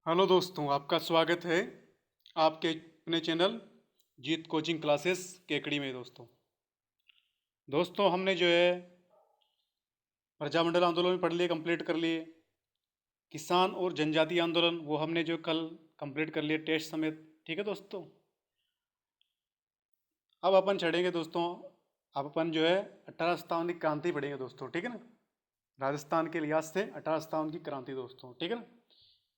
Hello दोस्तों, आपका स्वागत है आपके अपने चैनल जीत कोचिंग क्लासेस केकड़ी में। दोस्तों हमने जो है प्रजामंडल आंदोलन में पढ़ लिए, कंप्लीट कर लिए। किसान और जनजातीय आंदोलन वो हमने जो कल कंप्लीट कर लिए टेस्ट समेत। ठीक है दोस्तों, अब अपन चढ़ेंगे दोस्तों। अब अपन जो है 1857 की क्रांति पढ़ेंगे दोस्तों। ठीक है ना, राजस्थान के लिहाज से 1857 की क्रांति दोस्तों। ठीक है ना,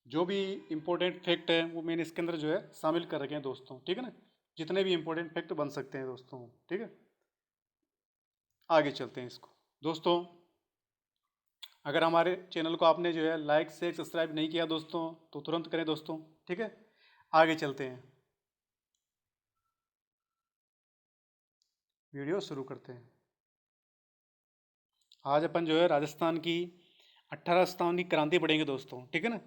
जो भी इंपॉर्टेंट फैक्ट है वो मैंने इसके अंदर जो है शामिल कर रखे हैं दोस्तों। ठीक है ना, जितने भी इंपॉर्टेंट फैक्ट बन सकते हैं दोस्तों। ठीक है, आगे चलते हैं इसको दोस्तों। अगर हमारे चैनल को आपने जो है लाइक से सब्सक्राइब नहीं किया दोस्तों तो तुरंत करें दोस्तों। ठीक है, आगे चलते हैं, वीडियो शुरू करते हैं। आज अपन जो है राजस्थान की 1857 की क्रांति पढ़ेंगे दोस्तों। ठीक है ना,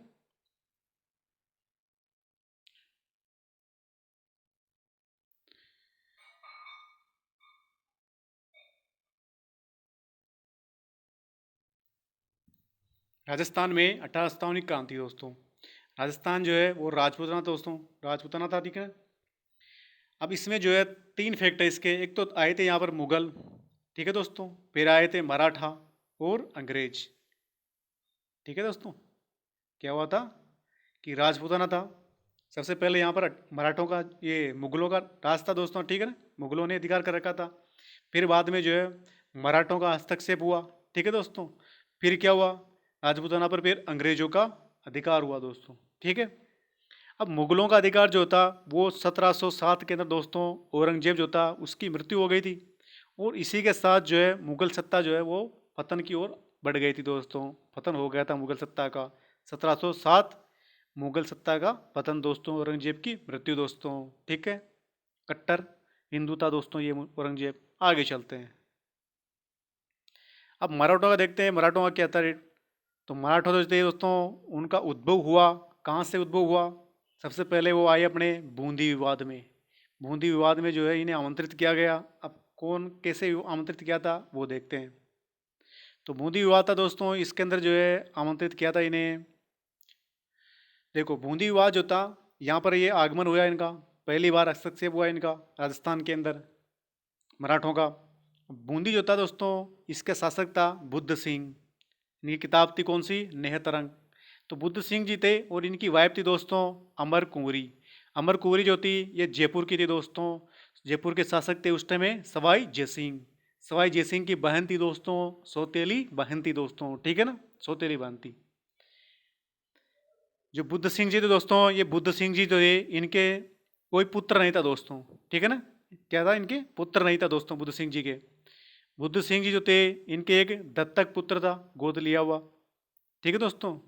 राजस्थान में 1857 की क्रांति दोस्तों। राजस्थान जो है वो राजपूताना दोस्तों, राजपूताना था। ठीक है, अब इसमें जो है तीन फैक्ट है इसके। एक तो आए थे यहाँ पर मुगल, ठीक है दोस्तों, फिर आए थे मराठा और अंग्रेज। ठीक है दोस्तों, क्या हुआ था कि राजपूताना था सबसे पहले यहाँ पर, मराठों का ये मुगलों का राज था दोस्तों। ठीक है ना, मुगलों ने अधिकार कर रखा था। फिर बाद में जो है मराठों का हस्तक्षेप हुआ। ठीक है दोस्तों, फिर क्या हुआ, राजपूताना पर फिर अंग्रेजों का अधिकार हुआ दोस्तों। ठीक है, अब मुगलों का अधिकार जो था वो 1707 के अंदर दोस्तों औरंगजेब जो था उसकी मृत्यु हो गई थी, और इसी के साथ जो है मुगल सत्ता जो है वो पतन की ओर बढ़ गई थी दोस्तों। पतन हो गया था मुगल सत्ता का। 1707 मुगल सत्ता का पतन दोस्तों, औरंगजेब की मृत्यु दोस्तों। ठीक है, कट्टर हिंदू था दोस्तों ये औरंगजेब। आगे चलते हैं, अब मराठों का देखते हैं। मराठों का क्या था रेट, तो मराठा जो थे दोस्तों उनका उद्भव हुआ, कहाँ से उद्भव हुआ। सबसे पहले वो आए अपने बूंदी विवाद में। बूंदी विवाद में जो है इन्हें आमंत्रित किया गया। अब कौन कैसे आमंत्रित किया था वो देखते हैं। तो बूंदी विवाद था दोस्तों, इसके अंदर जो है आमंत्रित किया था इन्हें। देखो बूंदी विवाद जो था, यहाँ पर ये आगमन हुआ इनका, पहली बार हस्तक्षेप हुआ इनका राजस्थान के अंदर मराठों का। बूंदी जो था दोस्तों, इसका शासक था बुद्ध सिंह। इनकी किताब थी कौन सी, नेहतरंग। तो बुद्ध सिंह जी थे, और इनकी वाइफ थी दोस्तों अमर कुंवरी। अमर कुंवरी जो थी ये जयपुर की थी दोस्तों। जयपुर के शासक थे उस टाइम में सवाई जयसिंह। सवाई जयसिंह की बहन थी दोस्तों, सौतेली बहन थी दोस्तों। ठीक है ना, सौतेली बहन थी। जो बुद्ध सिंह जी थे दोस्तों, ये बुद्ध सिंह जी जो थे इनके कोई पुत्र नहीं था दोस्तों। ठीक है ना, क्या था, इनके पुत्र नहीं था दोस्तों बुद्ध सिंह जी के। बुद्ध सिंह जी जो थे इनके एक दत्तक पुत्र था, गोद लिया हुआ। ठीक है दोस्तों,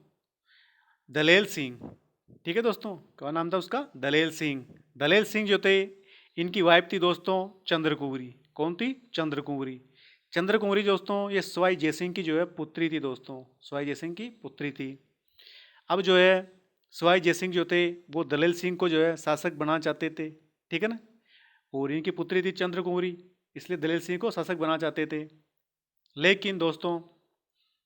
दलेल सिंह। ठीक है दोस्तों, क्या नाम था उसका, दलेल सिंह। दलेल सिंह जो थे इनकी वाइफ थी दोस्तों चंद्र कुंवरी। कौन थी, चंद्र कुंवरी। चंद्र कुंवरी दोस्तों ये सवाई जयसिंह की जो है पुत्री थी दोस्तों, सवाई जयसिंह की पुत्री थी। अब जो है सवाई जयसिंह जो थे वो दलेल सिंह को जो है शासक बनाना चाहते थे। ठीक है ना, और इनकी पुत्री थी चंद्र कुंवरी, इसलिए दलेल सिंह को शासक बनाना चाहते थे। लेकिन दोस्तों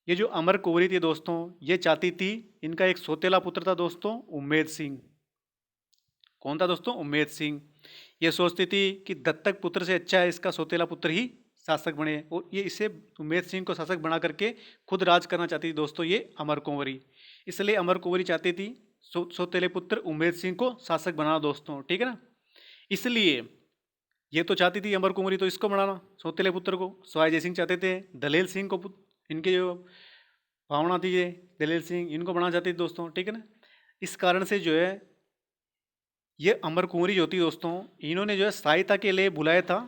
ये जो अमर कुंवरी थी दोस्तों, ये चाहती थी, इनका एक सौतेला पुत्र था दोस्तों उम्मेद सिंह। कौन था दोस्तों, उम्मेद सिंह। ये सोचती थी कि दत्तक पुत्र से अच्छा है इसका सौतेला पुत्र ही शासक बने, और ये इसे उम्मेद सिंह को शासक बना करके खुद राज करना चाहती थी दोस्तों ये अमर कुंवरी। इसलिए अमर कुंवरी चाहती थी सौतेले पुत्र उम्मेद सिंह को शासक बनाना दोस्तों। ठीक है ना, इसलिए ये तो चाहती थी अमर कुंवरी तो इसको बनाना सौतेले पुत्र को, सवाई जय सिंह चाहते थे दलेल सिंह को इनके जो भावना थी ये दलेल सिंह इनको बनाना चाहते थे दोस्तों। ठीक है ना, इस कारण से जो है ये अमर कुंवरी जो थी दोस्तों, इन्होंने जो है सहायता के लिए बुलाया था,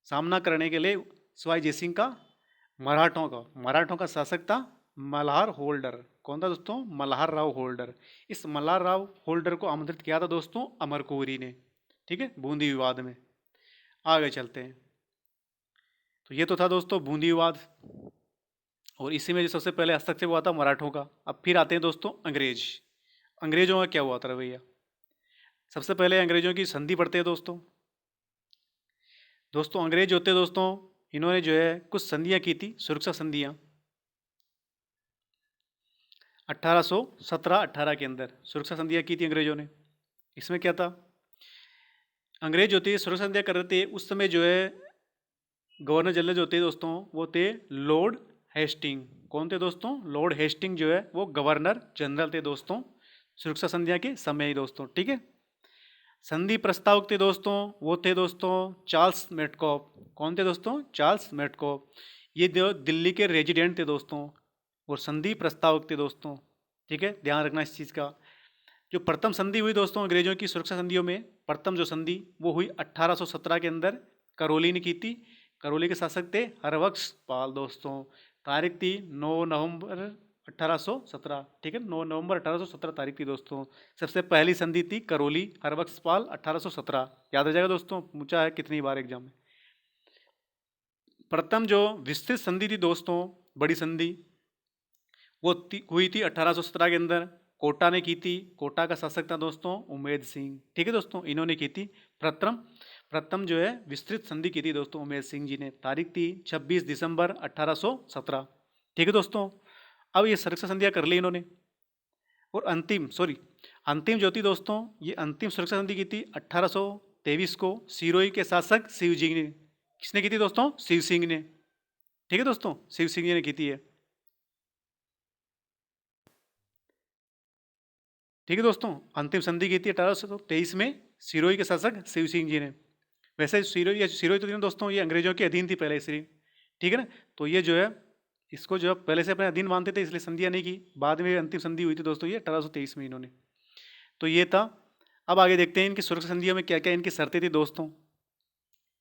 सामना करने के लिए सवाई जयसिंह का मराठों का शासक था मल्हार होल्डर। कौन था दोस्तों, मल्हार राव होल्डर। इस मल्हार राव होल्डर को आमंत्रित किया था दोस्तों अमर कुंवरी ने। ठीक है, बूंदी विवाद में। आगे चलते हैं, तो ये तो था दोस्तों बूंदी विवाद, और इसी में जो सबसे पहले हस्तक्षेप हुआ था मराठों का। अब फिर आते हैं दोस्तों अंग्रेज। अंग्रेजों का क्या हुआ था रवैया। सबसे पहले अंग्रेजों की संधि पढ़ते हैं दोस्तों। दोस्तों अंग्रेज होते दोस्तों, इन्होंने जो है कुछ संधियां की थी, सुरक्षा संधियां। 1817-18 के अंदर सुरक्षा संधियाँ की थी अंग्रेजों ने। इसमें क्या था, अंग्रेज जो थे सुरक्षा संधियाँ कर रहे थे उस समय जो है गवर्नर जनरल जो थे दोस्तों वो थे लॉर्ड हेस्टिंग। कौन थे दोस्तों, लॉर्ड हेस्टिंग जो है वो गवर्नर जनरल थे दोस्तों सुरक्षा संधियाँ के समय ही दोस्तों, ठीक है। संधि प्रस्तावक थे दोस्तों, वो थे दोस्तों चार्ल्स मेटकॉफ। कौन थे दोस्तों, चार्ल्स मेटकॉफ। ये दिल्ली के रेजिडेंट थे दोस्तों और संधि प्रस्तावक थे दोस्तों, ठीक है, ध्यान रखना इस चीज़ का। जो प्रथम संधि हुई दोस्तों अंग्रेजों की सुरक्षा संधियों में, प्रथम जो संधि वो हुई 1817 के अंदर, करौली ने की थी। करौली के शासक थे हरबख्श पाल दोस्तों। तारीख थी 9 नवंबर 1817, ठीक है, 9 नवंबर 1817 तारीख थी दोस्तों। सबसे पहली संधि थी करौली, हरबख्श पाल 1817। याद हो जाएगा दोस्तों, पूछा है कितनी बार एग्जाम में। प्रथम जो विस्तृत संधि थी दोस्तों, बड़ी संधि, वो हुई थी 1817 के अंदर, कोटा ने की थी। कोटा का शासक था दोस्तों उमेद सिंह, ठीक है दोस्तों, इन्होंने की थी। प्रथम जो है विस्तृत संधि की थी दोस्तों उमेद सिंह जी ने। तारीख थी 26 दिसंबर 1817, ठीक है दोस्तों। अब ये सुरक्षा संधियाँ कर ली इन्होंने। और अंतिम जो थी दोस्तों, ये अंतिम सुरक्षा संधि की थी 1823 को सिरोही के शासक शिव जी ने। किसने की थी दोस्तों, शिव सिंह ने, ठीक है दोस्तों, शिव सिंह जी ने की थी है, ठीक है दोस्तों। अंतिम संधि की थी 1823 में सिरोही के शासक शिव सिंह जी ने। वैसे सिरोही तो दोस्तों ये अंग्रेजों के अधीन थी पहले से, ठीक है ना। तो ये जो है इसको जो है पहले से अपने अधीन मानते थे, इसलिए संधियाँ नहीं की। बाद में अंतिम संधि हुई थी दोस्तों ये 1823 में इन्होंने। तो ये था। अब आगे देखते हैं इनकी सुरक्षा संधियों में क्या क्या इनकी शर्तें थी दोस्तों,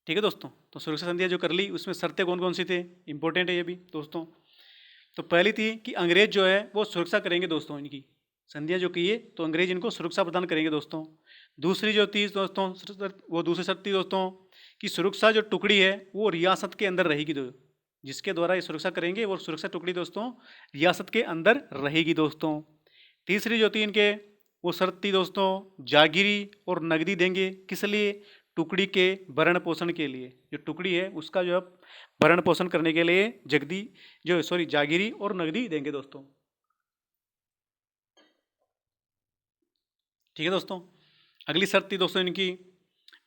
ठीक है दोस्तों। तो सुरक्षा संधियाँ जो कर ली उसमें शर्तें कौन कौन सी थे, इंपॉर्टेंट है ये भी दोस्तों। तो पहली थी कि अंग्रेज जो है वो सुरक्षा करेंगे दोस्तों, इनकी संधियाँ जो की है तो अंग्रेज इनको सुरक्षा प्रदान करेंगे दोस्तों। दूसरी जो थी दोस्तों, वो दूसरी शर्त थी दोस्तों कि सुरक्षा जो टुकड़ी है वो रियासत के अंदर रहेगी। जिसके द्वारा ये सुरक्षा करेंगे वो सुरक्षा टुकड़ी दोस्तों रियासत के अंदर रहेगी दोस्तों। तीसरी जो थी इनके वो शर्त थी दोस्तों, जागीरी और नगदी देंगे। किस लिए, टुकड़ी के भरण पोषण के लिए। जो टुकड़ी है उसका जो है भरण पोषण करने के लिए जागीरी और नगदी देंगे दोस्तों, ठीक है दोस्तों। अगली शर्त थी दोस्तों इनकी,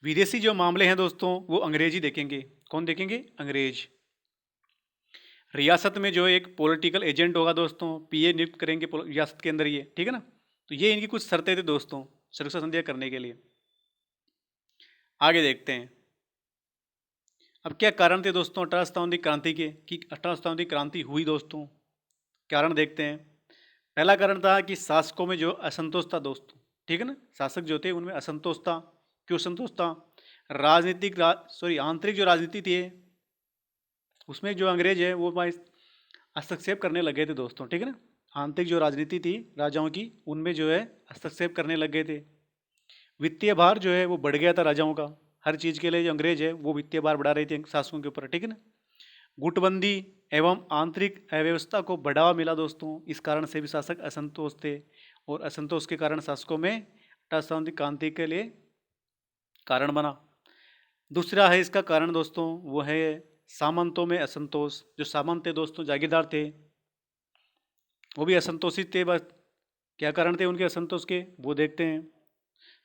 विदेशी जो मामले हैं दोस्तों वो अंग्रेज ही देखेंगे। कौन देखेंगे, अंग्रेज। रियासत में जो एक पॉलिटिकल एजेंट होगा दोस्तों, पीए नियुक्त करेंगे रियासत के अंदर ये, ठीक है ना। तो ये इनकी कुछ शर्तें थी दोस्तों सुरक्षा संधियाँ करने के लिए। आगे देखते हैं अब क्या कारण थे दोस्तों 1857 क्रांति के, कि 1857 क्रांति हुई दोस्तों। कारण देखते हैं। पहला कारण था कि शासकों में जो असंतोष था दोस्तों, ठीक है ना, शासक जो थे उनमें असंतोष था। क्यों असंतोष था, आंतरिक जो राजनीति थी उसमें जो अंग्रेज है वो हस्तक्षेप करने लगे थे दोस्तों, ठीक है ना। आंतरिक जो राजनीति थी राजाओं की उनमें जो है हस्तक्षेप करने लग गए थे। वित्तीय भार जो है वो बढ़ गया था राजाओं का, हर चीज़ के लिए जो अंग्रेज है वो वित्तीय भार बढ़ा रहे थे शासकों के ऊपर, ठीक है ना। गुटबंदी एवं आंतरिक अव्यवस्था को बढ़ावा मिला दोस्तों, इस कारण से भी शासक असंतोष थे और असंतोष के कारण शासकों में 1857 क्रांति के लिए कारण बना। दूसरा है इसका कारण दोस्तों वो है सामंतों में असंतोष। जो सामंत थे दोस्तों, जागीरदार थे, वो भी असंतोषित थे। बस क्या कारण थे उनके असंतोष के, वो देखते हैं।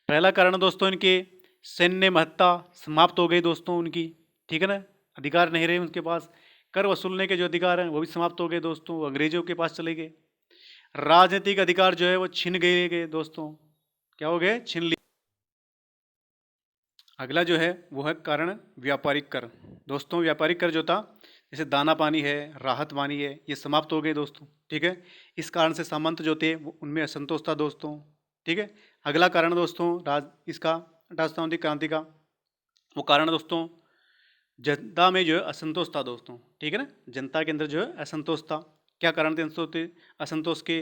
पहला कारण दोस्तों इनके सैन्य महत्ता समाप्त हो गई दोस्तों उनकी, ठीक है ना, अधिकार नहीं रहे उनके पास। कर वसूलने के जो अधिकार हैं वो भी समाप्त हो गए दोस्तों, वो अंग्रेजों के पास चले गए। राजनीतिक अधिकार जो है वो छीन गए दोस्तों, क्या हो गए, छीन लिए। अगला जो है वो है कारण व्यापारिक कर दोस्तों। व्यापारिक कर जो था जैसे दाना पानी है, राहत पानी है, ये समाप्त हो गए दोस्तों, ठीक है। इस कारण से सामंत जो थे वो उनमें असंतोष था दोस्तों, ठीक है। अगला कारण दोस्तों इसका 1857 क्रांति का वो कारण दोस्तों जनता में जो है असंतोष था दोस्तों, ठीक है ना। जनता के अंदर जो है असंतोष था। क्या कारण थे असंतोष के,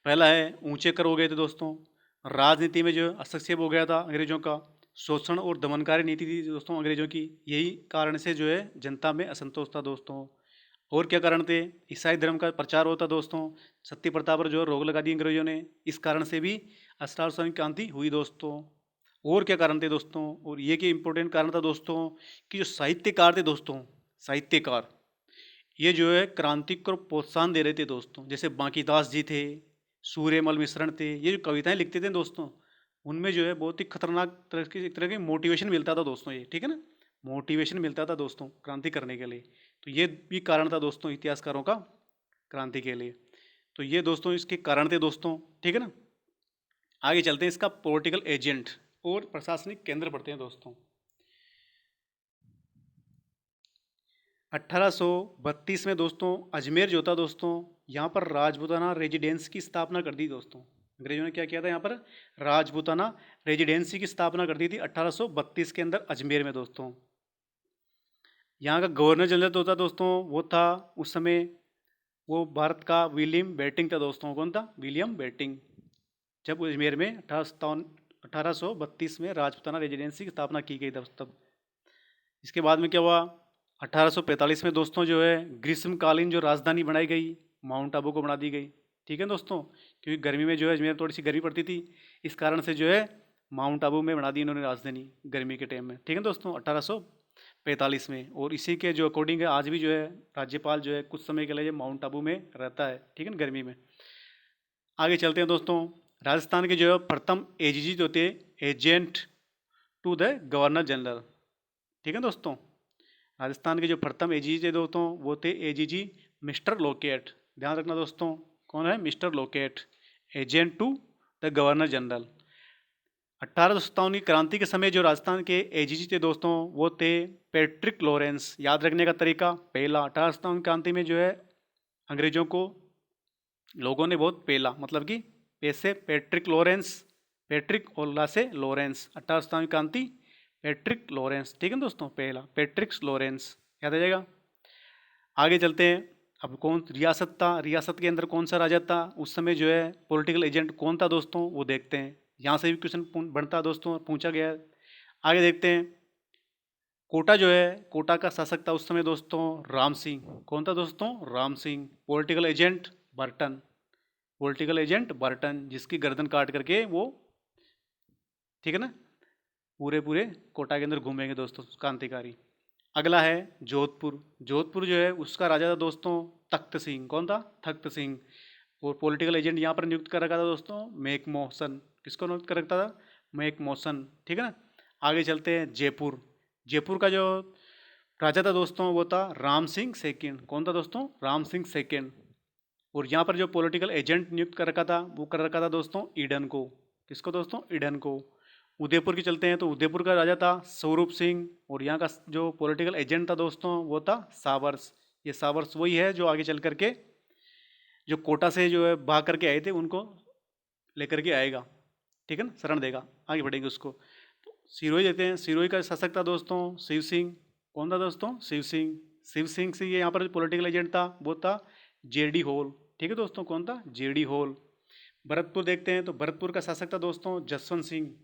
पहला है ऊंचे कर हो गए थे दोस्तों। राजनीति में जो हस्तक्षेप हो गया था अंग्रेजों का। शोषण और दमनकारी नीति थी दोस्तों अंग्रेजों की, यही कारण से जो है जनता में असंतोष था दोस्तों। और क्या कारण थे, ईसाई धर्म का प्रचार होता दोस्तों, सत्य प्रथा पर जो रोक लगा दी अंग्रेजों ने, इस कारण से भी 1857 क्रांति हुई दोस्तों। और क्या कारण थे दोस्तों, और ये कि इंपॉर्टेंट कारण था दोस्तों कि जो साहित्यकार थे दोस्तों, साहित्यकार ये जो है क्रांति को प्रोत्साहन दे रहे थे दोस्तों। जैसे बांकीदास जी थे, सूर्यमल मिश्रण थे, ये जो कविताएं लिखते थे दोस्तों, उनमें जो है बहुत ही खतरनाक एक तरह की मोटिवेशन मिलता था दोस्तों, ये ठीक है ना, मोटिवेशन मिलता था दोस्तों क्रांति करने के लिए। तो ये भी कारण था दोस्तों इतिहासकारों का क्रांति के लिए। तो ये दोस्तों इसके कारण थे दोस्तों, ठीक है ना। आगे चलते हैं, इसका पॉलिटिकल एजेंट और प्रशासनिक केंद्र पढ़ते हैं दोस्तों। 1832 में दोस्तों अजमेर जो था दोस्तों, यहाँ पर राजपूताना रेजिडेंस की स्थापना कर दी दोस्तों। अंग्रेजों ने क्या किया था, यहाँ पर राजपूताना रेजिडेंसी की स्थापना कर दी थी 1832 के अंदर अजमेर में दोस्तों। यहाँ का गवर्नर जनरल जो था दोस्तों, वो था उस समय, वो भारत का विलियम बेटिंग था दोस्तों। कौन था? William Bentinck. जब अजमेर में 1832 में राजपूताना रेजिडेंसी की स्थापना की गई दोस्तों। इसके बाद में क्या हुआ, 1845 में दोस्तों जो है ग्रीष्मकालीन जो राजधानी बनाई गई, माउंट आबू को बना दी गई, ठीक है दोस्तों, क्योंकि गर्मी में जो है अजमेर थोड़ी सी गर्मी पड़ती थी, इस कारण से जो है माउंट आबू में बना दी इन्होंने राजधानी गर्मी के टाइम में, ठीक है दोस्तों, 1845 में। और इसी के जो अकॉर्डिंग है आज भी जो है राज्यपाल जो है कुछ समय के लिए माउंट आबू में रहता है, ठीक है ना, गर्मी में। आगे चलते हैं दोस्तों, राजस्थान के जो है प्रथम एजीजी जो थे, agent to the governor general, ठीक है दोस्तों। राजस्थान के जो प्रथम एजीजी थे दोस्तों, वो थे एजीजी मिस्टर लोकेट। ध्यान रखना दोस्तों, कौन है? Mister Lockett, agent to the governor general. 1857 की क्रांति के समय जो राजस्थान के एजीजी थे दोस्तों, वो थे पैट्रिक लॉरेंस। याद रखने का तरीका, पहला 1857 क्रांति में जो है अंग्रेजों को लोगों ने बहुत पहला, मतलब कि पैसे पैट्रिक लॉरेंस, पैट्रिक और ला से लॉरेंस, 1857 क्रांति पैट्रिक लॉरेंस, ठीक है दोस्तों, पहला पैट्रिक लॉरेंस, याद आ जाएगा। आगे चलते हैं, अब कौन रियासत था, रियासत के अंदर कौन सा राजा था उस समय, जो है पॉलिटिकल एजेंट कौन था दोस्तों, वो देखते हैं। यहाँ से भी क्वेश्चन बनता है दोस्तों, पूछा गया है। आगे देखते हैं, कोटा जो है, कोटा का शासक था उस समय दोस्तों राम सिंह। कौन था दोस्तों? Ram Singh. Political agent Burton, political agent Burton, जिसकी गर्दन काट करके वो, ठीक है ना, पूरे पूरे कोटा के अंदर घूमेंगे दोस्तों क्रांतिकारी। अगला है जोधपुर। जोधपुर जो है उसका राजा था दोस्तों तख्त सिंह। कौन था? तख्त सिंह। और पॉलिटिकल एजेंट यहाँ पर नियुक्त कर रखा था दोस्तों मेक मोहसन। किसको नियुक्त कर रखा था? मेक मोहसन, ठीक है ना। आगे चलते हैं जयपुर। जयपुर का जो राजा था दोस्तों वो था राम सिंह सेकंड। कौन था दोस्तों? राम सिंह सेकंड। और यहाँ पर जो पॉलिटिकल एजेंट नियुक्त कर रखा था वो कर रखा था दोस्तों ईडन को। किसको दोस्तों? ईडन को। उदयपुर की चलते हैं, तो उदयपुर का राजा था स्वरूप सिंह। और यहाँ का जो पॉलिटिकल एजेंट था दोस्तों वो था सावर्स। ये सावर्स वही है जो आगे चल करके जो कोटा से जो है भाग करके आए थे उनको लेकर के आएगा, ठीक है ना, शरण देगा, आगे बढ़ेंगे उसको। तो सिरोही देते हैं। सिरोही का शासक था दोस्तों शिव सिंह। कौन था दोस्तों? शिव सिंह। शिव सिंह से ये यहाँ पर जो पॉलिटिकल एजेंट था वो था जेडी होल, ठीक है दोस्तों। कौन था? JD whole. भरतपुर देखते हैं, तो भरतपुर का शासक था दोस्तों जसवंत सिंह।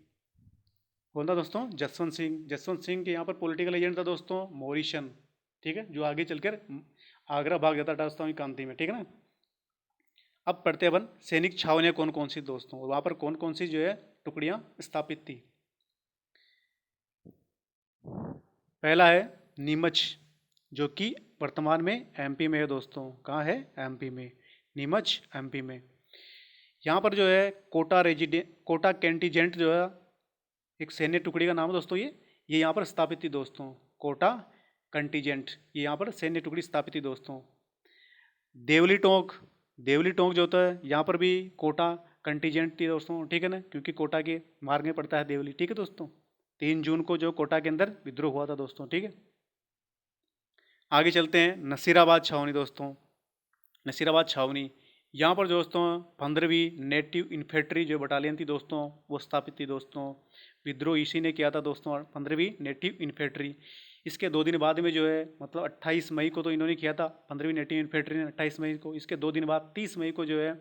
कौन था दोस्तों? जसवंत सिंह। जसवंत सिंह के यहाँ पर पॉलिटिकल एजेंट था दोस्तों मोरिशन, ठीक है, जो आगे चलकर आगरा भाग जाता राजस्थान क्रांति में, ठीक है ना। अब पढ़ते हैं अपन सैनिक छावनियाँ कौन कौन सी दोस्तों, और वहाँ पर कौन कौन सी जो है टुकड़ियाँ स्थापित थी। पहला है नीमच, जो कि वर्तमान में एमपी में है दोस्तों। कहाँ है? एमपी में। नीमच एमपी में। यहाँ पर जो है कोटा कैंटीजेंट जो है एक सैन्य टुकड़ी का नाम है दोस्तों। ये यहाँ पर स्थापित थी दोस्तों। कोटा कंटीजेंट, ये यहाँ पर सैन्य टुकड़ी स्थापित थी दोस्तों। देवली टोंक, देवली टोंक जो होता है यहाँ पर भी कोटा कंटीजेंट थी दोस्तों, ठीक है ना, क्योंकि कोटा के मार्ग में पड़ता है देवली, ठीक है दोस्तों। 3 जून को जो कोटा के अंदर विद्रोह हुआ था दोस्तों, ठीक है। आगे चलते हैं, नसीराबाद छावनी दोस्तों। नसीराबाद छावनी, यहाँ पर दोस्तों 15वीं नेटिव इन्फेंट्री जो बटालियन थी दोस्तों वो स्थापित थी दोस्तों। विद्रोह इसी ने किया था दोस्तों, 15वीं नेटिव इन्फेंट्री। इसके 2 दिन बाद में जो है, मतलब 28 मई को तो इन्होंने किया था 15वीं नेटिव इन्फेंट्री ने, 28 मई को। इसके 2 दिन बाद 30 मई को जो है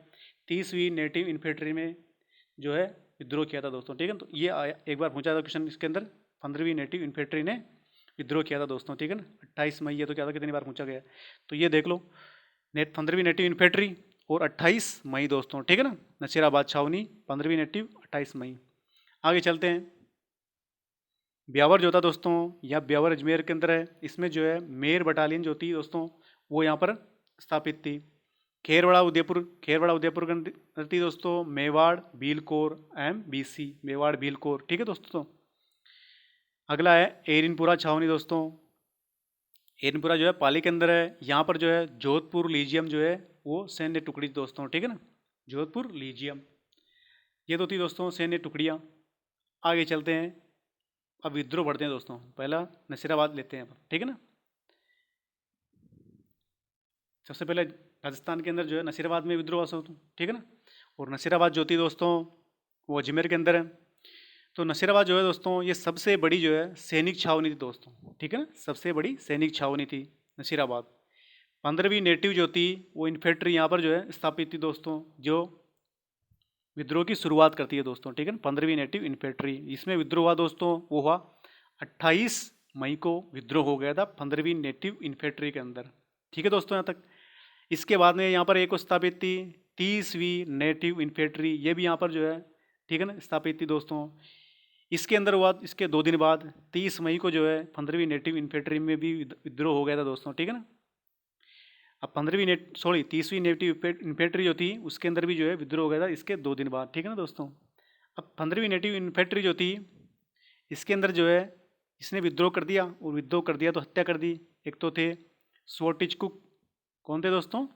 30वीं नेटिव इन्फेंट्री में जो है विद्रोह किया था दोस्तों, ठीक है। तो ये एक बार पूछा था क्वेश्चन इसके अंदर, 15वीं नेटिव इन्फेंट्री ने विद्रोह किया था दोस्तों, ठीक है ना। 28 मई, ये तो क्या था, कितनी बार पूछा गया, तो ये देख लो, 15वीं नेटिव इन्फेंट्री और 28 मई दोस्तों, ठीक है ना। नसीराबाद छावनी 15वीं नेटिव 28 मई। आगे चलते हैं, ब्यावर जो था दोस्तों, यह ब्यावर अजमेर के अंदर है। इसमें जो है मेर बटालियन जो थी दोस्तों वो यहाँ पर स्थापित थी। खेरवाड़ा उदयपुर के अंदर थी दोस्तों मेवाड़ भीलकोर MBC, मेवाड़ भीलकोर। ठीक है दोस्तों। अगला है एरिनपुरा छावनी दोस्तों। एरिनपुरा जो है पाली के अंदर है। यहाँ पर जो है जोधपुर लीजियम जो है वो सैन्य टुकड़ी दोस्तों। ठीक है ना, जोधपुर लीजियम। ये तो थी दोस्तों सैन्य टुकड़ियाँ। आगे चलते हैं, अब विद्रोह बढ़ते हैं दोस्तों। पहला नसीराबाद लेते हैं, ठीक है ना। सबसे पहले राजस्थान के अंदर जो है नसीराबाद में विद्रोह हुआ था, ठीक है ना। और नसीराबाद जो थी दोस्तों वो अजमेर के अंदर है। तो नसीराबाद जो है दोस्तों ये सबसे बड़ी जो है सैनिक छावनी थी दोस्तों। ठीक है ना, सबसे बड़ी सैनिक छावनी थी नसीराबाद। 15वीं नेटिव जो थी वो इन्फेंट्री यहाँ पर जो है स्थापित थी दोस्तों, जो विद्रोह की शुरुआत करती है दोस्तों। ठीक है ना, 15वीं नेटिव इन्फेंट्री। इसमें विद्रोह हुआ दोस्तों वो हुआ 28 मई को विद्रोह हो गया था 15वीं नेटिव इन्फेंट्री के अंदर। ठीक है दोस्तों यहाँ तक। इसके बाद में यहाँ पर एक स्थापित थी 30वीं नेटिव इन्फेंट्री, ये भी यहाँ पर जो है ठीक है ना स्थापित थी दोस्तों। इसके अंदर हुआ, इसके 2 दिन बाद 30 मई को जो है 15वीं नेटिव इन्फेंट्री में भी विद्रोह हो गया था दोस्तों। ठीक है ना। अब 30वीं नेटिव इन्फेंट्री जो थी उसके अंदर भी जो है विद्रोह हो गया था इसके 2 दिन बाद। ठीक है ना दोस्तों। अब 15वीं नेटिव इन्फेंट्री जो थी इसके अंदर जो है इसने विद्रोह कर दिया, और विद्रोह कर दिया तो हत्या कर दी। एक तो थे स्वोटिच कुक, कौन थे दोस्तों,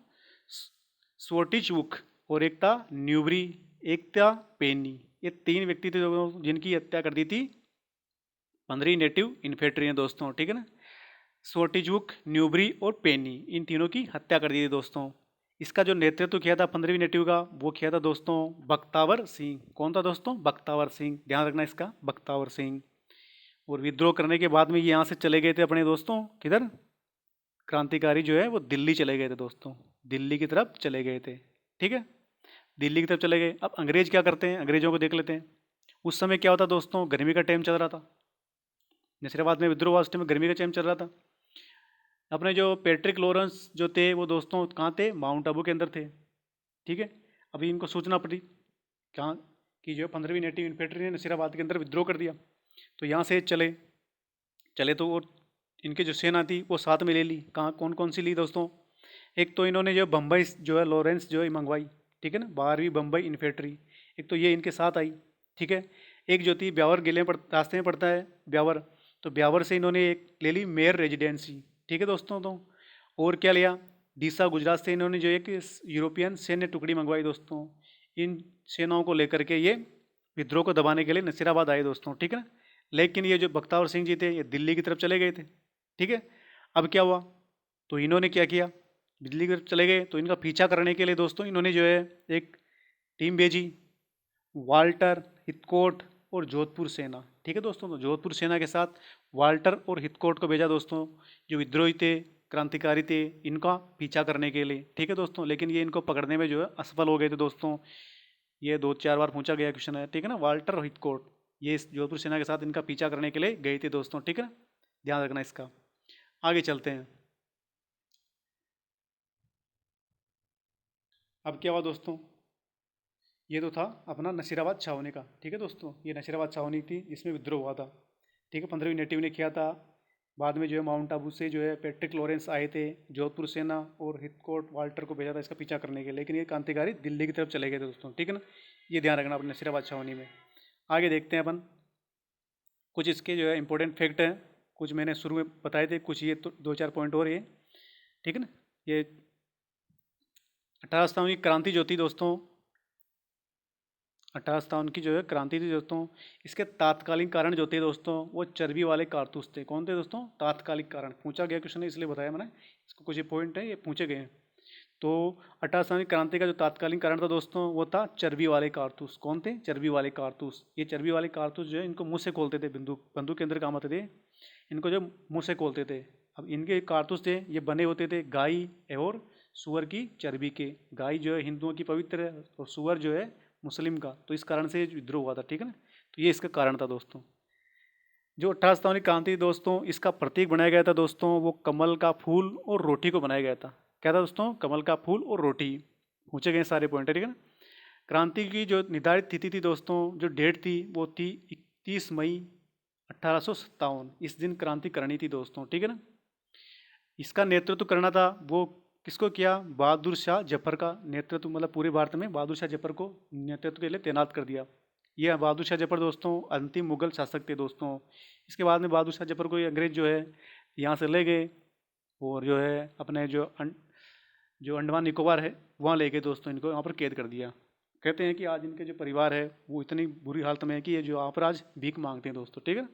स्वोटिच वुक, और एक था न्यूबरी, एक था पेनी। ये 3 व्यक्ति थे जिनकी हत्या कर दी थी 15वीं नेटिव इन्फेंट्री ने दोस्तों। ठीक है ना, स्वोटिजुक, न्यूबरी और पेनी, इन तीनों की हत्या कर दी थी दोस्तों। इसका जो नेतृत्व किया था 15वीं नेटिव का वो किया था दोस्तों बख्तावर सिंह। कौन था दोस्तों, बख्तावर सिंह, ध्यान रखना इसका, बख्तावर सिंह। और विद्रोह करने के बाद में ये यहाँ से चले गए थे अपने दोस्तों किधर, क्रांतिकारी जो है वो दिल्ली चले गए थे दोस्तों, दिल्ली की तरफ चले गए थे। ठीक है, दिल्ली की तरफ चले गए। अब अंग्रेज क्या करते हैं, अंग्रेजों को देख लेते हैं। उस समय क्या होता दोस्तों, गर्मी का टाइम चल रहा था, नसीराबाद में विद्रोह हुआ उस टाइम गर्मी का टाइम चल रहा था। अपने जो पैट्रिक लॉरेंस जो थे वो दोस्तों कहाँ थे, माउंट आबू के अंदर थे। ठीक है, अभी इनको सूचना पड़ी कहाँ कि जो 15वीं नेटिव इन्फेंट्री ने नसीराबाद के अंदर विद्रोह कर दिया। तो यहाँ से चले चले तो और इनकी जो सेना थी वो साथ में ले ली। कहाँ, कौन कौन सी ली दोस्तों, एक तो इन्होंने जो बम्बई जो है लॉरेंस जो है मंगवाई। ठीक है ना, 12वीं बम्बई इन्फेंट्री, एक तो ये इनके साथ आई। ठीक है, एक जो थी ब्यावर किले में रास्ते में पड़ता है ब्यावर, तो ब्यावर से इन्होंने एक ले ली मेयर रेजिडेंसी। ठीक है दोस्तों। तो और क्या लिया, डीसा गुजरात से इन्होंने जो एक यूरोपियन सैन्य टुकड़ी मंगवाई दोस्तों। इन सेनाओं को लेकर के ये विद्रोह को दबाने के लिए नसीराबाद आए दोस्तों। ठीक है ना, लेकिन ये जो बख्तावर सिंह जी थे ये दिल्ली की तरफ चले गए थे। ठीक है, अब क्या हुआ, तो इन्होंने क्या किया, दिल्ली की तरफ चले गए तो इनका पीछा करने के लिए दोस्तों इन्होंने जो है एक टीम भेजी, वाल्टर, हितकोट और जोधपुर सेना। ठीक है दोस्तों, तो जोधपुर सेना के साथ वाल्टर और हितकोट को भेजा दोस्तों, जो विद्रोही थे, क्रांतिकारी थे, इनका पीछा करने के लिए। ठीक है दोस्तों, लेकिन ये इनको पकड़ने में जो है असफल हो गए थे दोस्तों। ये 2-4 बार पूछा गया क्वेश्चन है। ठीक है ना, वाल्टर और हितकोट ये इस जोधपुर सेना के साथ इनका पीछा करने के लिए गए थे दोस्तों। ठीक है ना, ध्यान रखना इसका। आगे चलते हैं। अब क्या हुआ दोस्तों, ये तो था अपना नसीराबाद छावनी का। ठीक है दोस्तों, ये नसीराबाद छावनी थी जिसमें विद्रोह हुआ था। ठीक है, 15वीं नेटिव ने किया था। बाद में जो है माउंट आबू से जो है पैट्रिक लॉरेंस आए थे, जोधपुर सेना और हितकोट वाल्टर को भेजा था इसका पीछा करने के लिए, लेकिन ये क्रांतिकारी दिल्ली की तरफ चले गए थे दोस्तों। ठीक है ना, ये ध्यान रखना अपने नसीराबाद छावनी में। आगे देखते हैं अपन, कुछ इसके जो है इंपॉर्टेंट फैक्ट हैं, कुछ मैंने शुरू में बताए थे, कुछ ये तो 2-4 पॉइंट और ये। ठीक है ना, ये 1857 की क्रांति जो थी दोस्तों, 1857 की जो है क्रांति थी दोस्तों, इसके तात्कालिक कारण जो थे दोस्तों वो चर्बी वाले कारतूस थे। कौन थे दोस्तों, तात्कालिक कारण, पूछा गया क्वेश्चन है इसलिए बताया मैंने इसको, कुछ ये पॉइंट है ये पूछे गए हैं। तो 1857 क्रांति का जो तात्कालिक कारण था दोस्तों वो था चर्बी वाले कारतूस। कौन थे, चर्बी वाले कारतूस। ये चर्बी वाले कारतूस जो है इनको मुँह से खोलते थे, बंदूक बंदूक के अंदर काम आते थे, इनको जो मुँह से खोलते थे। अब इनके कारतूस थे ये बने होते थे गाय और सुअर की चर्बी के। गाय जो है हिंदुओं की पवित्र है और सुअर जो है मुस्लिम का, तो इस कारण से विद्रोह हुआ था। ठीक है ना, तो ये इसका कारण था दोस्तों। जो 1857 क्रांति दोस्तों इसका प्रतीक बनाया गया था दोस्तों वो कमल का फूल और रोटी को बनाया गया था। क्या था दोस्तों, कमल का फूल और रोटी। पूछे गए सारे पॉइंट। ठीक है ना, क्रांति की जो निर्धारित तिथि थी दोस्तों, जो डेट थी वो थी 31 मई 1857। इस दिन क्रांति करनी थी दोस्तों। ठीक है ना, इसका नेतृत्व करना था वो किसको किया? बहादुर शाह जफर का नेतृत्व, मतलब पूरे भारत में बहादुर शाह जफर को नेतृत्व के लिए तैनात कर दिया। ये बहादुर शाह जफर दोस्तों अंतिम मुगल शासक थे दोस्तों। इसके बाद में बहादुर शाह जफर को ये अंग्रेज जो है यहाँ से ले गए, और जो है अपने जो अंडमान निकोबार है वहाँ ले गए दोस्तों, इनको यहाँ पर कैद कर दिया। कहते हैं कि आज इनके जो परिवार है वो इतनी बुरी हालत में है कि ये जो यहाँ पर आज भीख मांगते हैं दोस्तों, ठीक है।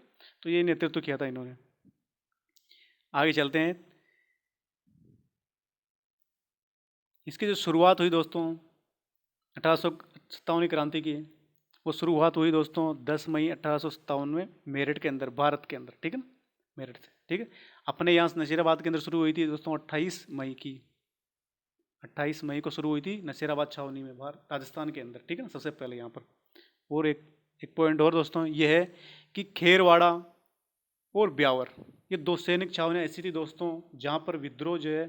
तो ये नेतृत्व किया था इन्होंने। आगे चलते हैं। इसकी जो शुरुआत हुई दोस्तों 1857 क्रांति की, वो शुरुआत हुई दोस्तों 10 मई 1857 में मेरठ के अंदर, भारत के अंदर, ठीक है ना, मेरठ से, ठीक है। अपने यहाँ नशीराबाद के अंदर शुरू हुई थी दोस्तों 28 मई की, 28 मई को शुरू हुई थी नशीराबाद छावनी में, भारत राजस्थान के अंदर, ठीक है ना, सबसे पहले यहाँ पर। और एक एक पॉइंट और दोस्तों ये है कि खेरवाड़ा और ब्यावर, ये दो सैनिक छावनियाँ ऐसी थी दोस्तों जहाँ पर विद्रोह जो है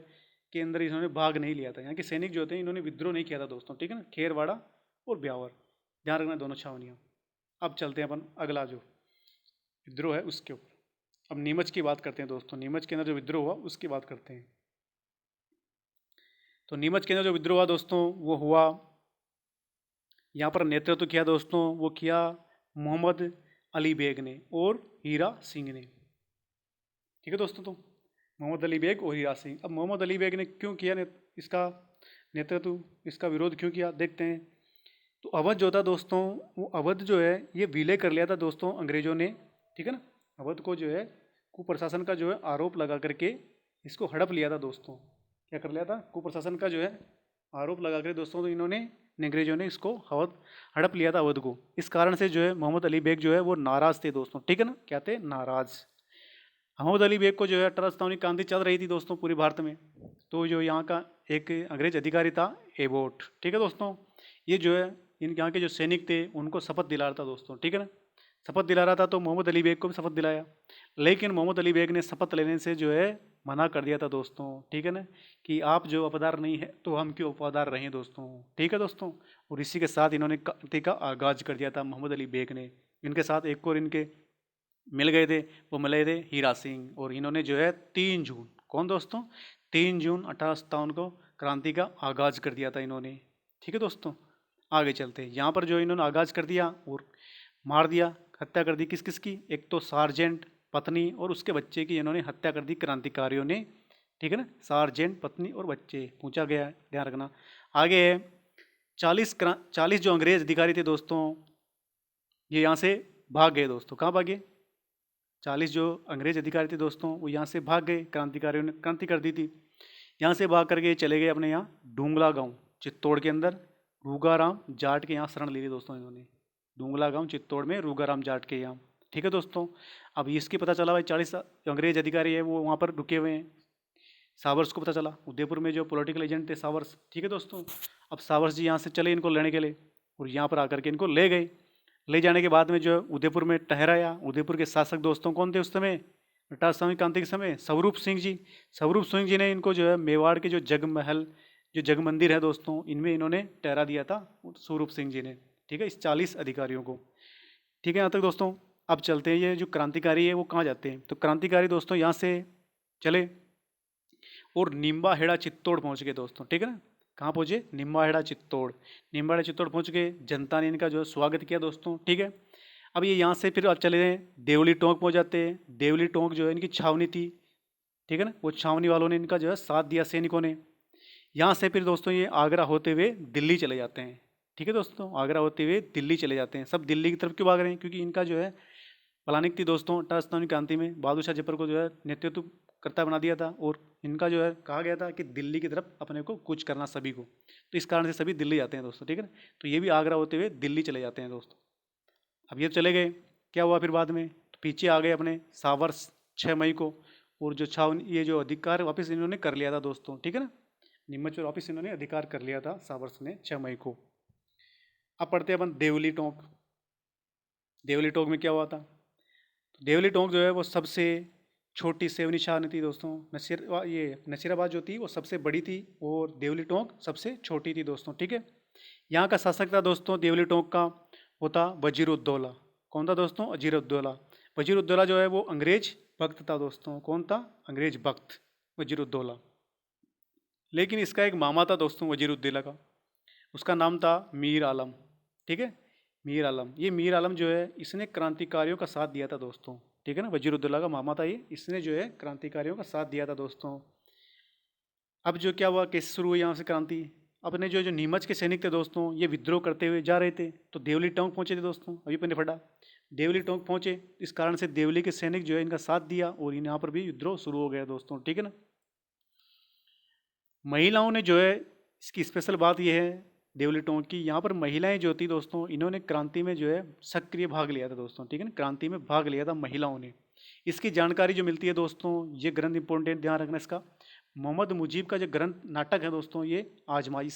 के अंदर इन्होंने भाग नहीं लिया था। यहाँ के सैनिक जो होते हैं इन्होंने विद्रोह नहीं किया था दोस्तों, ठीक है ना, खेरवाड़ा और ब्यावर, ध्यान रखना दोनों छावनियाँ। अब चलते हैं अपन अगला जो विद्रोह है उसके ऊपर। अब नीमच की बात करते हैं दोस्तों, नीमच के अंदर जो विद्रोह हुआ उसकी बात करते हैं। तो नीमच के अंदर जो विद्रोह हुआ दोस्तों वो हुआ, यहाँ पर नेतृत्व किया दोस्तों, वो किया मोहम्मद अली बेग ने और हीरा सिंह ने, ठीक है दोस्तों। तो मोहम्मद अली बेग और हीरा सिंह। अब मोहम्मद अली बेग ने क्यों किया इसका नेतृत्व, इसका विरोध क्यों किया, देखते हैं। तो अवध जो था दोस्तों, वो अवध जो है ये विलय कर लिया था दोस्तों अंग्रेजों ने, ठीक है ना। अवध को जो है कुप्रशासन का जो है आरोप लगा करके इसको हड़प लिया था दोस्तों। क्या कर लिया था? कुप्रशासन का जो है आरोप लगा कर दोस्तों, तो इन्होंने अंग्रेजों ने इसको हड़प लिया था अवध को। इस कारण से जो है मोहम्मद अली बेग जो है वो नाराज थे दोस्तों, ठीक है ना, क्या थे? नाराज। मोहम्मद अली बेग को जो है 1857 क्रांति चल रही थी दोस्तों पूरे भारत में। तो जो यहाँ का एक अंग्रेज अधिकारी था एबोट, ठीक है दोस्तों, ये जो है इन यहाँ के जो सैनिक थे उनको शपथ दिला रहा था दोस्तों, ठीक है ना, शपथ दिला रहा था। तो मोहम्मद अली बेग को भी शपथ दिलाया, लेकिन मोहम्मद अली बेग ने शपथ लेने से जो है मना कर दिया था दोस्तों, ठीक है ना, कि आप जो वफादार नहीं है तो हम क्यों वफादार रहें दोस्तों, ठीक है दोस्तों। और इसी के साथ इन्होंने क्रांति का आगाज कर दिया था मोहम्मद अली बेग ने। इनके साथ एक और इनके मिल गए थे, वो मिले थे हीरा सिंह, और इन्होंने जो है 3 जून, कौन दोस्तों? 3 जून 1857 को क्रांति का आगाज कर दिया था इन्होंने, ठीक है दोस्तों। आगे चलते हैं। यहाँ पर जो इन्होंने आगाज कर दिया और मार दिया, हत्या कर दी किस किस की? एक तो सार्जेंट, पत्नी और उसके बच्चे की इन्होंने हत्या कर दी क्रांतिकारियों ने, ठीक है ना, सार्जेंट, पत्नी और बच्चे पूछा गया है, ध्यान रखना। आगे है 40 जो अंग्रेज अधिकारी थे दोस्तों, ये यहाँ से भाग गए दोस्तों। कहाँ भागे? 40 जो अंग्रेज अधिकारी थे दोस्तों वो यहाँ से भाग गए, क्रांतिकारियों ने क्रांति कर दी थी। यहाँ से भाग करके चले गए अपने यहाँ डूंगला गांव चित्तौड़ के अंदर, रूगाराम जाट के यहाँ शरण ली थी दोस्तों इन्होंने। डूंगला गांव चित्तौड़ में रूगाराम जाट के यहाँ, ठीक है दोस्तों। अब इसकी पता चला भाई 40 अंग्रेज अधिकारी है वो वहाँ पर रुके हुए हैं। सावर्स को पता चला, उदयपुर में जो पॉलिटिकल एजेंट थे सावर्स, ठीक है दोस्तों। अब सावर्स जी यहाँ से चले इनको लेने के लिए, और यहाँ पर आकर के इनको ले गए। ले जाने के बाद में जो उदयपुर में ठहराया। उदयपुर के शासक दोस्तों कौन थे उस समय? 18वीं क्रांति के समय स्वरूप सिंह जी। स्वरूप सिंह जी ने इनको जो है मेवाड़ के जो जगमहल, जो जग मंदिर है दोस्तों, इनमें इन्होंने ठहरा दिया था स्वरूप सिंह जी ने, ठीक है, इस 40 अधिकारियों को, ठीक है। यहाँ तक दोस्तों। अब चलते हैं, ये जो क्रांतिकारी है वो कहाँ जाते हैं? तो क्रांतिकारी दोस्तों यहाँ से चले और निम्बा हेड़ा चित्तौड़ पहुँच गए दोस्तों, ठीक है ना। कहाँ पहुँचे? निम्बाहेड़ा चित्तौड़। निम्बाहेड़ा चित्तौड़ पहुँच गए, जनता ने इनका जो है स्वागत किया दोस्तों, ठीक है। अब ये यहाँ से फिर अब चले गए देवली टोंक पहुँच जाते हैं। देवली टोंक जो है इनकी छावनी थी, ठीक है ना, वो छावनी वालों ने इनका जो है साथ दिया, सैनिकों ने। यहाँ से फिर दोस्तों ये आगरा होते हुए दिल्ली चले जाते हैं, ठीक है दोस्तों, आगरा होते हुए दिल्ली चले जाते हैं। सब दिल्ली की तरफ क्यों भाग रहे हैं? क्योंकि इनका जो है प्लानिंग थी दोस्तों 1857 क्रांति में बहादुर शाह जफर को जो है नेतृत्व कर्ता बना दिया था, और इनका जो है कहा गया था कि दिल्ली की तरफ अपने को कूच करना सभी को। तो इस कारण से सभी दिल्ली जाते हैं दोस्तों, ठीक है ना। तो ये भी आगरा होते हुए दिल्ली चले जाते हैं दोस्तों। अब ये चले गए, क्या हुआ फिर बाद में? तो पीछे आ गए अपने सावर्स 6 मई को, और जो छावनी ये जो अधिकार वापस इन्होंने कर लिया था दोस्तों, ठीक है ना, नीमच पर वापस इन्होंने अधिकार कर लिया था सावर्स ने 6 मई को। अब पढ़ते हैं अपन देवली टोंक। देवली टोंक में क्या हुआ था? तो देवली टोंक जो है वो सबसे छोटी सेवनी शाह थी दोस्तों। नसीराबाद जो थी वो सबसे बड़ी थी, और देवली टोंक सबसे छोटी थी दोस्तों, ठीक है। यहाँ का शासक था दोस्तों देवली टोंक का, वो था वजीरुद्दौला। कौन था दोस्तों? वजीरुद्दौला। वजीरुद्दौला जो है वो अंग्रेज भक्त था दोस्तों। कौन था? अंग्रेज भक्त वजीरुद्दौला। लेकिन इसका एक मामा था दोस्तों वजीरुद्दौला का, उसका नाम था मीर आलम। ठीक है, मीर आलम। ये मीर आलम जो है इसने क्रांतिकारियों का साथ दिया था दोस्तों। ठीक है ना, वजीरुद्दौला का मामा था ये, इसने जो है क्रांतिकारियों का साथ दिया था दोस्तों। अब जो क्या हुआ, कैसे शुरू हुई यहाँ से क्रांति। अपने जो जो नीमच के सैनिक थे दोस्तों, ये विद्रोह करते हुए जा रहे थे, तो देवली टोंक पहुंचे थे दोस्तों, अभी मैंने फटा। देवली टोंक पहुंचे, इस कारण से देवली के सैनिक जो है इनका साथ दिया और यहाँ पर भी विद्रोह शुरू हो गया दोस्तों। ठीक है ना। महिलाओं ने जो है, इसकी स्पेशल बात यह है देवली टोंक की, यहाँ पर महिलाएं जो थी दोस्तों, इन्होंने क्रांति में जो है सक्रिय भाग लिया था दोस्तों। ठीक है ना, क्रांति में भाग लिया था महिलाओं ने। इसकी जानकारी जो मिलती है दोस्तों, ये ग्रंथ इंपॉर्टेंट, ध्यान रखना इसका। मोहम्मद मुजीब का जो ग्रंथ नाटक है दोस्तों, ये आजमाइश।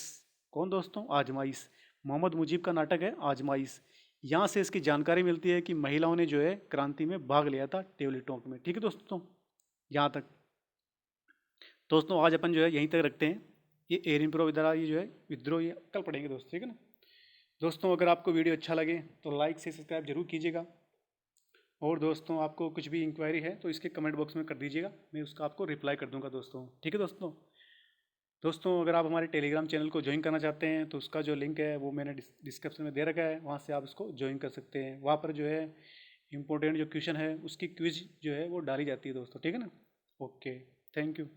कौन दोस्तों, आजमाइश। मोहम्मद मुजीब का नाटक है आजमाइश। यहाँ से इसकी जानकारी मिलती है कि महिलाओं ने जो है क्रांति में भाग लिया था देवली टोंक में। ठीक है दोस्तों, यहाँ तक। दोस्तों आज अपन जो है यहीं तक रखते हैं। ये एयर इम्प्रो इधर ये जो है विद्रोह, ये कल पढ़ेंगे दोस्तों। ठीक है ना दोस्तों, अगर आपको वीडियो अच्छा लगे तो लाइक से सब्सक्राइब जरूर कीजिएगा। और दोस्तों आपको कुछ भी इंक्वायरी है तो इसके कमेंट बॉक्स में कर दीजिएगा, मैं उसका आपको रिप्लाई कर दूंगा दोस्तों। ठीक है दोस्तों। दोस्तों अगर आप हमारे टेलीग्राम चैनल को ज्वाइन करना चाहते हैं तो उसका जो लिंक है वो मैंने डिस्क्रिप्शन में दे रखा है, वहाँ से आप इसको ज्वाइन कर सकते हैं। वहाँ पर जो है इंपॉर्टेंट जो क्वेश्चन है उसकी क्विज जो है वो डाली जाती है दोस्तों। ठीक है ना। Okay, thank you.